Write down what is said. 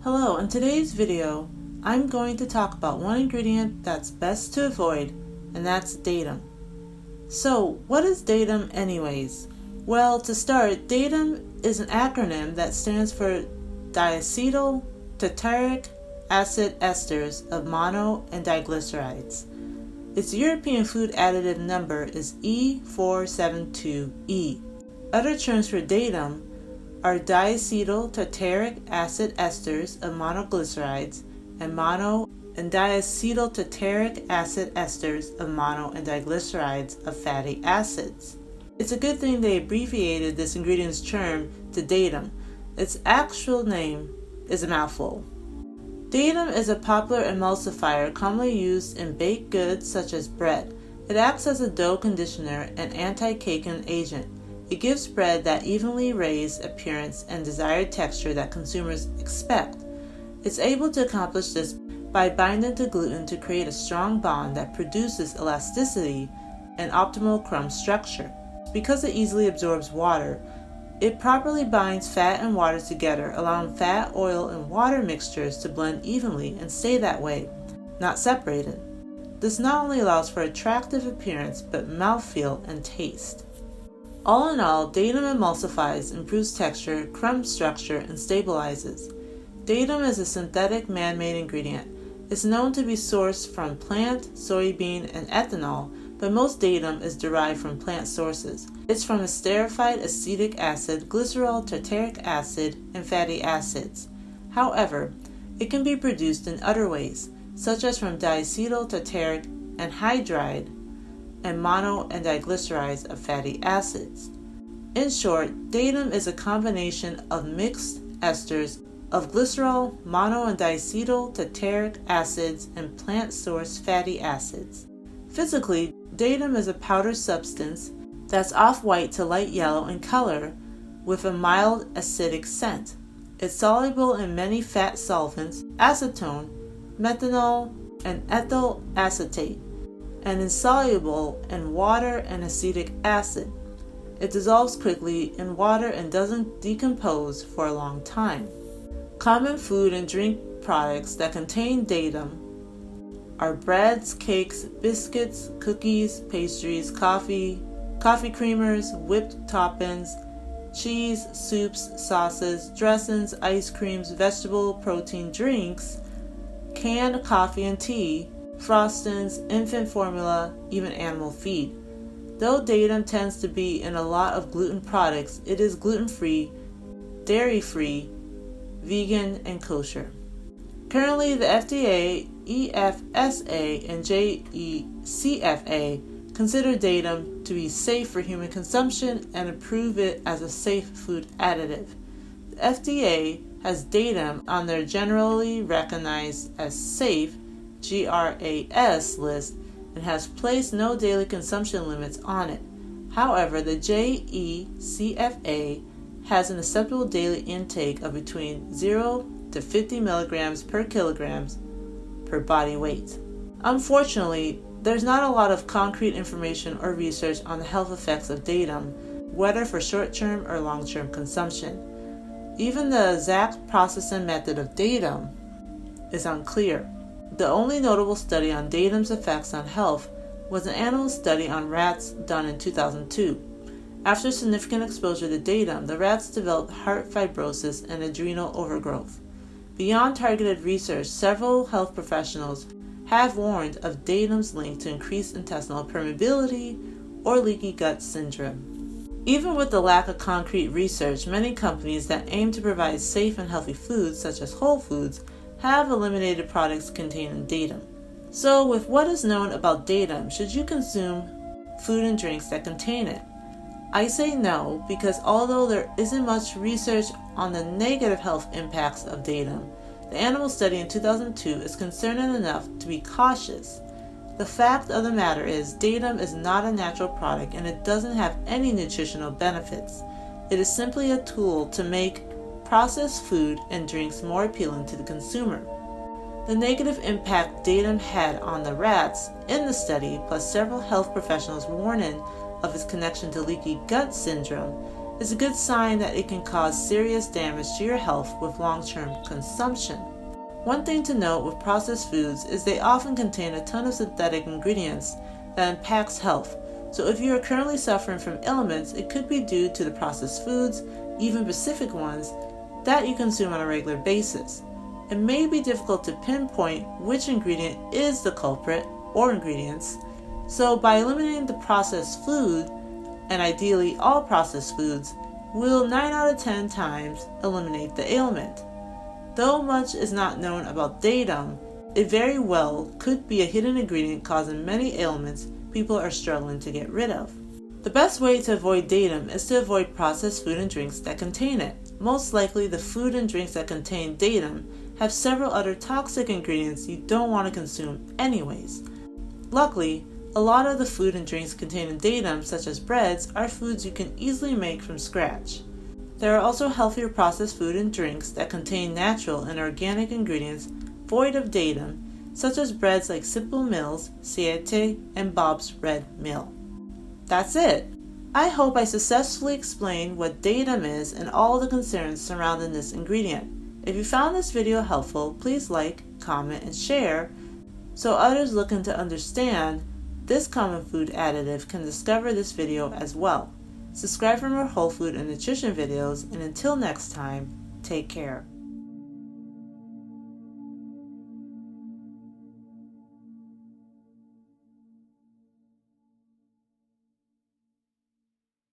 Hello, in today's video, I'm going to talk about one ingredient that's best to avoid, and that's DATEM. So, what is DATEM anyways? Well, to start, DATEM is an acronym that stands for diacetyl tartaric acid esters of mono and diglycerides. Its European food additive number is E472E. Other terms for DATEM are diacetyl tartaric acid esters of monoglycerides and mono and diacetyl tartaric acid esters of mono and diglycerides of fatty acids. It's a good thing they abbreviated this ingredient's term to DATEM. Its actual name is a mouthful. DATEM is a popular emulsifier commonly used in baked goods such as bread. It acts as a dough conditioner and anti-caking agent. It gives bread that evenly raised appearance and desired texture that consumers expect. It's able to accomplish this by binding to gluten to create a strong bond that produces elasticity and optimal crumb structure. Because it easily absorbs water, it properly binds fat and water together, allowing fat, oil, and water mixtures to blend evenly and stay that way, not separated. This not only allows for attractive appearance, but mouthfeel and taste. All in all, DATEM emulsifies, improves texture, crumb structure, and stabilizes. DATEM is a synthetic man-made ingredient. It's known to be sourced from plant, soybean, and ethanol, but most DATEM is derived from plant sources. It's from esterified acetic acid, glycerol, tartaric acid, and fatty acids. However, it can be produced in other ways, such as from diacetyl tartaric anhydride and mono and diglycerides of fatty acids. In short, DATEM is a combination of mixed esters of glycerol, mono and diacetyl tartaric acids, and plant-sourced fatty acids. Physically, DATEM is a powdered substance that's off-white to light yellow in color with a mild acidic scent. It's soluble in many fat solvents, acetone, methanol, and ethyl acetate, and insoluble in water and acetic acid. It dissolves quickly in water and doesn't decompose for a long time. Common food and drink products that contain DATEM are breads, cakes, biscuits, cookies, pastries, coffee creamers, whipped toppings, cheese, soups, sauces, dressings, ice creams, vegetable protein drinks, canned coffee and tea, frostings, infant formula, even animal feed. Though DATEM tends to be in a lot of gluten products, it is gluten-free, dairy-free, vegan, and kosher. Currently, the FDA, EFSA, and JECFA consider DATEM to be safe for human consumption and approve it as a safe food additive. The FDA has DATEM on their generally recognized as safe GRAS list and has placed no daily consumption limits on it. However, the JECFA has an acceptable daily intake of between 0 to 50 milligrams per kilograms per body weight. Unfortunately, there's not a lot of concrete information or research on the health effects of DATEM, whether for short-term or long-term consumption. Even the exact process and method of DATEM is unclear. The only notable study on DATEM's effects on health was an animal study on rats done in 2002. After significant exposure to DATEM, the rats developed heart fibrosis and adrenal overgrowth. Beyond targeted research, several health professionals have warned of DATEM's link to increased intestinal permeability or leaky gut syndrome. Even with the lack of concrete research, many companies that aim to provide safe and healthy foods, such as Whole Foods, have eliminated products containing DATEM. So, with what is known about DATEM, should you consume food and drinks that contain it? I say no, because although there isn't much research on the negative health impacts of DATEM, the animal study in 2002 is concerning enough to be cautious. The fact of the matter is, DATEM is not a natural product and it doesn't have any nutritional benefits. It is simply a tool to make processed food and drinks more appealing to the consumer. The negative impact DATEM had on the rats in the study, plus several health professionals warning of its connection to leaky gut syndrome, is a good sign that it can cause serious damage to your health with long-term consumption. One thing to note with processed foods is they often contain a ton of synthetic ingredients that impacts health. So if you are currently suffering from ailments, it could be due to the processed foods, even specific ones, that you consume on a regular basis. It may be difficult to pinpoint which ingredient is the culprit or ingredients, so by eliminating the processed food, and ideally all processed foods, will 9 out of 10 times eliminate the ailment. Though much is not known about DATEM, it very well could be a hidden ingredient causing many ailments people are struggling to get rid of. The best way to avoid DATEM is to avoid processed food and drinks that contain it. Most likely the food and drinks that contain DATEM have several other toxic ingredients you don't want to consume anyways. Luckily, a lot of the food and drinks containing DATEM, such as breads, are foods you can easily make from scratch. There are also healthier processed food and drinks that contain natural and organic ingredients void of DATEM, such as breads like Simple Mills, Siete, and Bob's Red Mill. That's it! I hope I successfully explained what DATEM is and all the concerns surrounding this ingredient. If you found this video helpful, please like, comment, and share so others looking to understand this common food additive can discover this video as well. Subscribe for more whole food and nutrition videos, and until next time, take care.